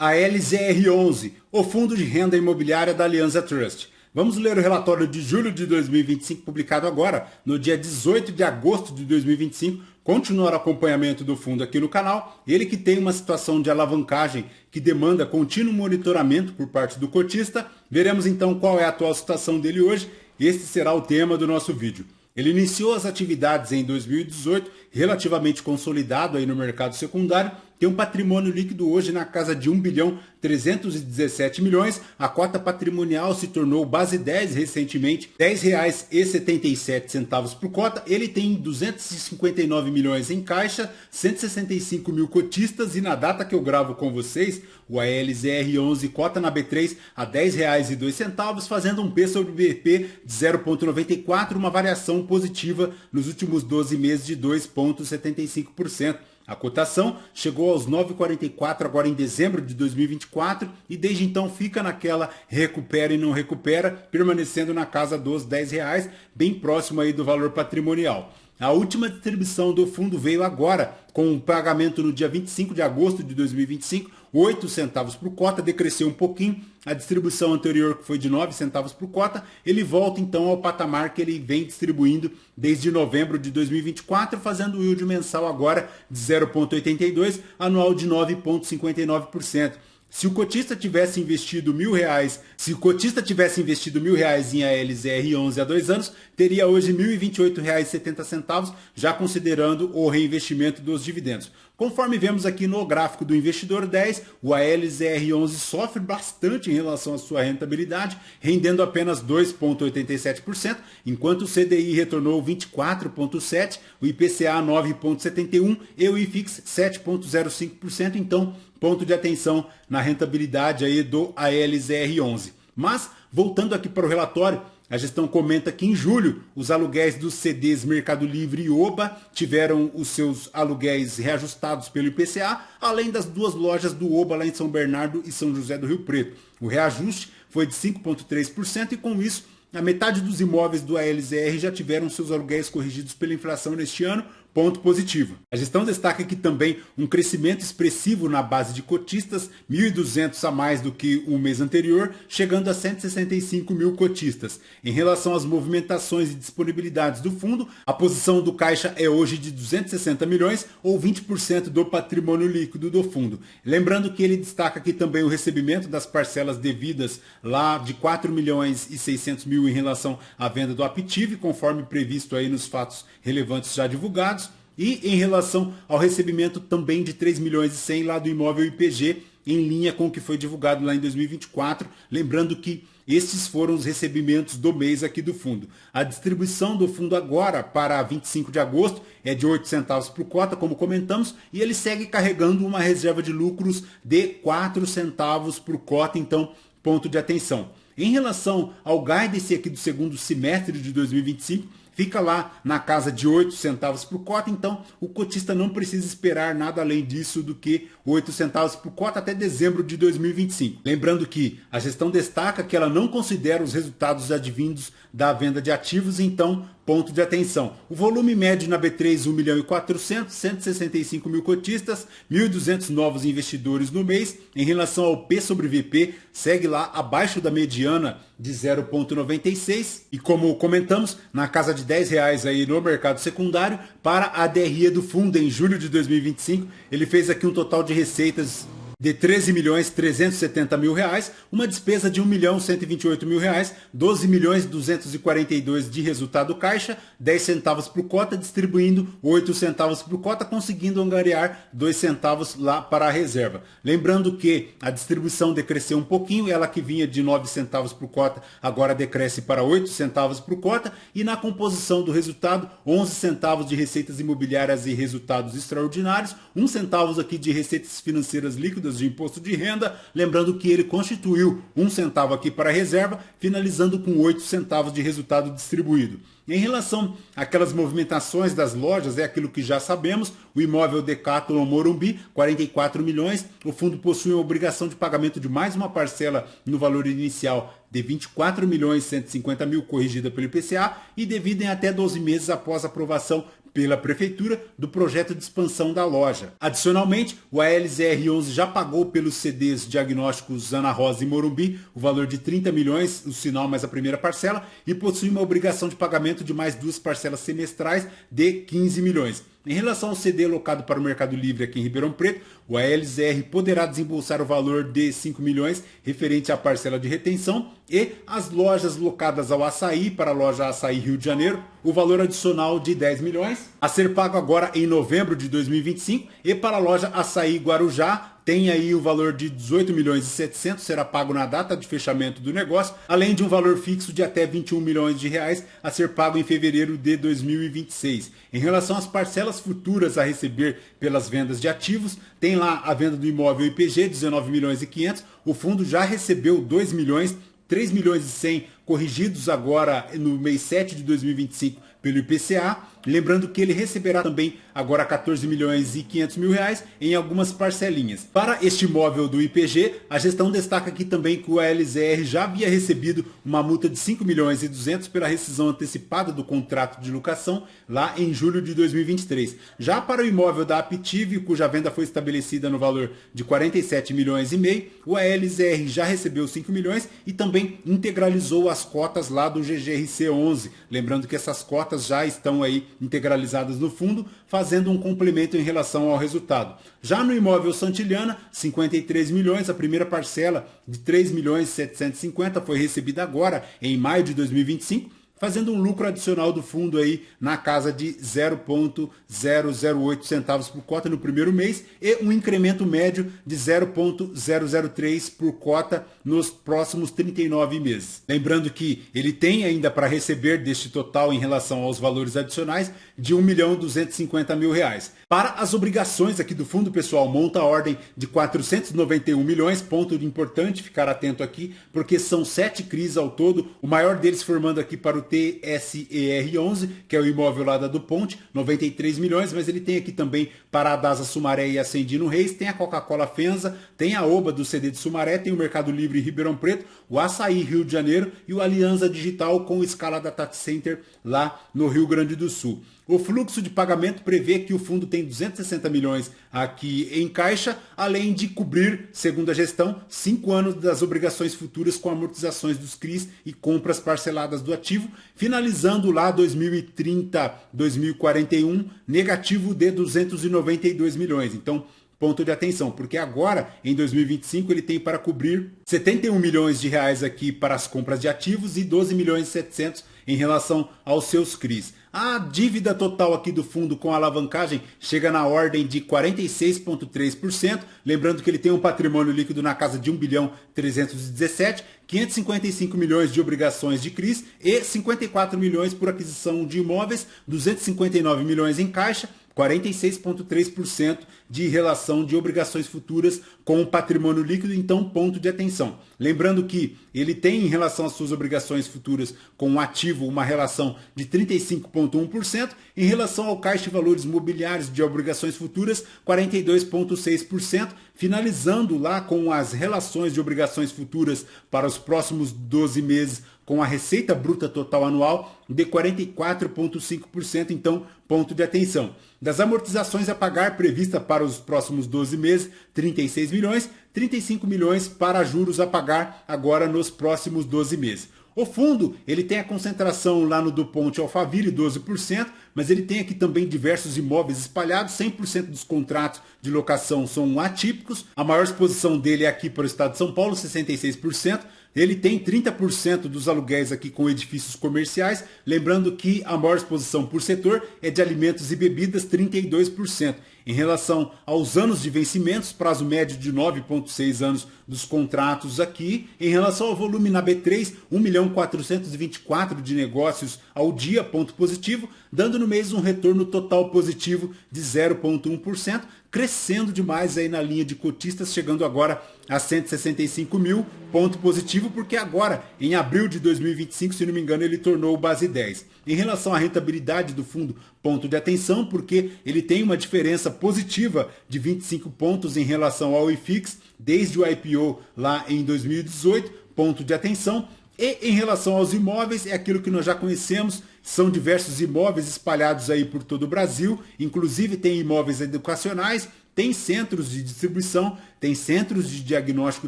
a LZR11, o Fundo de Renda Imobiliária da Alianza Trust. Vamos ler o relatório de julho de 2025, publicado agora, no dia 18 de agosto de 2025. Continuar o acompanhamento do fundo aqui no canal. Ele que tem uma situação de alavancagem que demanda contínuo monitoramento por parte do cotista. Veremos então qual é a atual situação dele hoje. Este será o tema do nosso vídeo. Ele iniciou as atividades em 2018, relativamente consolidado aí no mercado secundário, tem um patrimônio líquido hoje na casa de 1 bilhão 317 milhões, a cota patrimonial se tornou base 10 recentemente, R$ 10,77 por cota, ele tem 259 milhões em caixa, 165 mil cotistas e na data que eu gravo com vocês, o ALZR11 cota na B3 a R$ 10,02, fazendo um P sobre BP de 0,94, uma variação positiva nos últimos 12 meses de 2,75%. A cotação chegou aos 9,44 agora em dezembro de 2024 e desde então fica naquela recupera e não recupera, permanecendo na casa dos R$ 10, bem próximo aí do valor patrimonial. A última distribuição do fundo veio agora, com um pagamento no dia 25 de agosto de 2025, 8 centavos por cota, decresceu um pouquinho. A distribuição anterior, que foi de 9 centavos por cota, ele volta então ao patamar que ele vem distribuindo desde novembro de 2024, fazendo o yield mensal agora de 0,82, anual de 9,59%. Se o cotista tivesse investido R$ 1.000 em ALZR11 há 2 anos, teria hoje R$ 1.028,70, já considerando o reinvestimento dos dividendos. Conforme vemos aqui no gráfico do investidor 10, o ALZR11 sofre bastante em relação à sua rentabilidade, rendendo apenas 2,87%, enquanto o CDI retornou 24,7%, o IPCA 9,71% e o IFIX 7,05%, então ponto de atenção na rentabilidade aí do ALZR11. Mas, voltando aqui para o relatório, a gestão comenta que em julho os aluguéis dos CDs Mercado Livre e Oba tiveram os seus aluguéis reajustados pelo IPCA, além das 2 lojas do Oba lá em São Bernardo e São José do Rio Preto. O reajuste foi de 5,3% e com isso a metade dos imóveis do ALZR já tiveram seus aluguéis corrigidos pela inflação neste ano, ponto positivo. A gestão destaca aqui também um crescimento expressivo na base de cotistas, 1.200 a mais do que o mês anterior, chegando a 165 mil cotistas. Em relação às movimentações e disponibilidades do fundo, a posição do caixa é hoje de 260 milhões ou 20% do patrimônio líquido do fundo. Lembrando que ele destaca aqui também o recebimento das parcelas devidas lá de 4 milhões e 600 mil em relação à venda do Aptiv, conforme previsto aí nos fatos relevantes já divulgados. E em relação ao recebimento também de 3 milhões e 100 lá do imóvel IPG, em linha com o que foi divulgado lá em 2024, lembrando que estes foram os recebimentos do mês aqui do fundo. A distribuição do fundo agora para 25 de agosto é de 8 centavos por cota, como comentamos, e ele segue carregando uma reserva de lucros de 4 centavos por cota, então ponto de atenção. Em relação ao guidance aqui do segundo semestre de 2025, fica lá na casa de 8 centavos por cota, então o cotista não precisa esperar nada além disso do que 8 centavos por cota até dezembro de 2025. Lembrando que a gestão destaca que ela não considera os resultados advindos da venda de ativos, então ponto de atenção. O volume médio na B3, 1 milhão e 400, 165 mil cotistas, 1.200 novos investidores no mês. Em relação ao P sobre VP, segue lá abaixo da mediana de 0,96 e como comentamos, na casa de R$ 10 aí no mercado secundário. Para a DRE do fundo em julho de 2025, ele fez aqui um total de receitas de R$ 13.370.000, uma despesa de R$ 1.128.000, 12.242 de resultado caixa, 10 centavos por cota, distribuindo 8 centavos por cota, conseguindo angariar 2 centavos lá para a reserva. Lembrando que a distribuição decresceu um pouquinho, ela que vinha de 9 centavos por cota, agora decresce para 8 centavos por cota, e na composição do resultado, 11 centavos de receitas imobiliárias e resultados extraordinários, 1 centavo aqui de receitas financeiras líquidas de imposto de renda, lembrando que ele constituiu 1 centavo aqui para a reserva, finalizando com 8 centavos de resultado distribuído. Em relação àquelas movimentações das lojas, é aquilo que já sabemos, o imóvel Decathlon Morumbi, 44 milhões, o fundo possui a obrigação de pagamento de mais uma parcela no valor inicial de 24 milhões 150 mil corrigida pelo IPCA e devido em até 12 meses após aprovação pela Prefeitura do projeto de expansão da loja. Adicionalmente, o ALZR11 já pagou pelos CDs diagnósticos Ana Rosa e Morumbi o valor de 30 milhões, o sinal mais a primeira parcela, e possui uma obrigação de pagamento de mais 2 parcelas semestrais de 15 milhões. Em relação ao CD locado para o Mercado Livre aqui em Ribeirão Preto, o ALZR poderá desembolsar o valor de 5 milhões referente à parcela de retenção, e as lojas locadas ao Açaí, para a loja Açaí Rio de Janeiro, o valor adicional de 10 milhões, a ser pago agora em novembro de 2025, e para a loja Açaí Guarujá, tem aí o valor de 18 milhões e 700, será pago na data de fechamento do negócio, além de um valor fixo de até 21 milhões de reais a ser pago em fevereiro de 2026. Em relação às parcelas futuras a receber pelas vendas de ativos, tem lá a venda do imóvel IPG, 19 milhões e 500, o fundo já recebeu 2 milhões, 3 milhões e 100 corrigidos agora no mês 7 de 2025 pelo IPCA, lembrando que ele receberá também agora 14 milhões e 500 mil reais em algumas parcelinhas. Para este imóvel do IPG, a gestão destaca aqui também que o ALZR já havia recebido uma multa de 5 milhões e 200 pela rescisão antecipada do contrato de locação lá em julho de 2023. Já para o imóvel da Aptiv, cuja venda foi estabelecida no valor de 47 milhões e meio, o ALZR já recebeu 5 milhões e também integralizou as cotas lá do GGRC11, lembrando que essas cotas já estão aí integralizadas no fundo, fazendo um complemento em relação ao resultado. Já no imóvel Santillana, 53 milhões, a primeira parcela de 3 milhões e 750 foi recebida agora em maio de 2025, fazendo um lucro adicional do fundo aí na casa de 0,008 centavos por cota no primeiro mês e um incremento médio de 0,003 por cota nos próximos 39 meses. Lembrando que ele tem ainda para receber deste total em relação aos valores adicionais de R$ 1.250.000. Para as obrigações aqui do fundo, pessoal, monta a ordem de 491 milhões, ponto importante ficar atento aqui, porque são 7 CRIs ao todo, o maior deles formando aqui para o TSER11, que é o imóvel lá da do Ponte, 93 milhões, mas ele tem aqui também para a Dasa Sumaré e Ascendino Reis, tem a Coca-Cola Fenza, tem a Oba do CD de Sumaré, tem o Mercado Livre Ribeirão Preto, o Açaí Rio de Janeiro e o Aliança Digital com escala Data Center lá no Rio Grande do Sul. O fluxo de pagamento prevê que o fundo tem 260 milhões aqui em caixa, além de cobrir, segundo a gestão, 5 anos das obrigações futuras com amortizações dos CRIs e compras parceladas do ativo, finalizando lá 2030-2041 negativo de 292 milhões. Então, ponto de atenção, porque agora, em 2025, ele tem para cobrir 71 milhões de reais aqui para as compras de ativos e 12 milhões e 700 em relação aos seus CRIs. A dívida total aqui do fundo com alavancagem chega na ordem de 46,3%, lembrando que ele tem um patrimônio líquido na casa de 1 bilhão 317, 555 milhões de obrigações de CRIs e 54 milhões por aquisição de imóveis, 259 milhões em caixa, 46,3% de relação de obrigações futuras com o patrimônio líquido, então ponto de atenção. Lembrando que ele tem em relação às suas obrigações futuras com o ativo uma relação de 35,1%, em relação ao caixa de valores mobiliários de obrigações futuras 42,6%, finalizando lá com as relações de obrigações futuras para os próximos 12 meses com a receita bruta total anual de 44,5%, então ponto de atenção. Das amortizações a pagar prevista para os próximos 12 meses, 36 milhões, 35 milhões para juros a pagar agora nos próximos 12 meses. O fundo, ele tem a concentração lá no do Ponte Alphaville, 12%, mas ele tem aqui também diversos imóveis espalhados, 100% dos contratos de locação são atípicos, a maior exposição dele é aqui para o estado de São Paulo, 66%, ele tem 30% dos aluguéis aqui com edifícios comerciais, lembrando que a maior exposição por setor é de alimentos e bebidas, 32%. Em relação aos anos de vencimentos, prazo médio de 9,6 anos dos contratos aqui. Em relação ao volume na B3, 1.424.000 de negócios ao dia, ponto positivo, dando no mês um retorno total positivo de 0,1%, crescendo demais aí na linha de cotistas, chegando agora a 165 mil, ponto positivo, porque agora, em abril de 2025, se não me engano, ele tornou base 10. Em relação à rentabilidade do fundo, ponto de atenção, porque ele tem uma diferença positiva de 25 pontos em relação ao IFIX, desde o IPO lá em 2018, ponto de atenção. E em relação aos imóveis, é aquilo que nós já conhecemos, são diversos imóveis espalhados aí por todo o Brasil, inclusive tem imóveis educacionais, tem centros de distribuição, tem centros de diagnóstico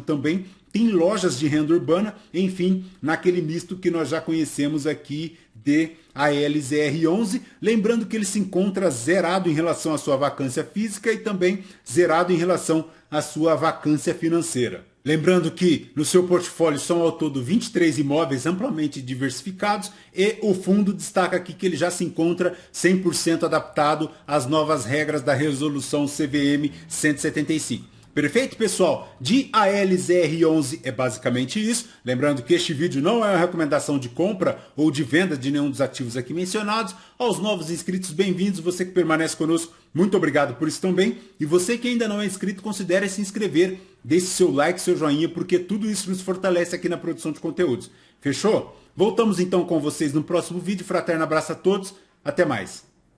também, tem lojas de renda urbana, enfim, naquele misto que nós já conhecemos aqui de ALZR11, lembrando que ele se encontra zerado em relação à sua vacância física e também zerado em relação à sua vacância financeira. Lembrando que no seu portfólio são ao todo 23 imóveis amplamente diversificados e o fundo destaca aqui que ele já se encontra 100% adaptado às novas regras da resolução CVM 175. Perfeito, pessoal? De ALZR11 é basicamente isso. Lembrando que este vídeo não é uma recomendação de compra ou de venda de nenhum dos ativos aqui mencionados. Aos novos inscritos, bem-vindos. Você que permanece conosco, muito obrigado por isso também. E você que ainda não é inscrito, considere se inscrever. Deixe seu like, seu joinha, porque tudo isso nos fortalece aqui na produção de conteúdos. Fechou? Voltamos então com vocês no próximo vídeo. Fraterno abraço a todos. Até mais.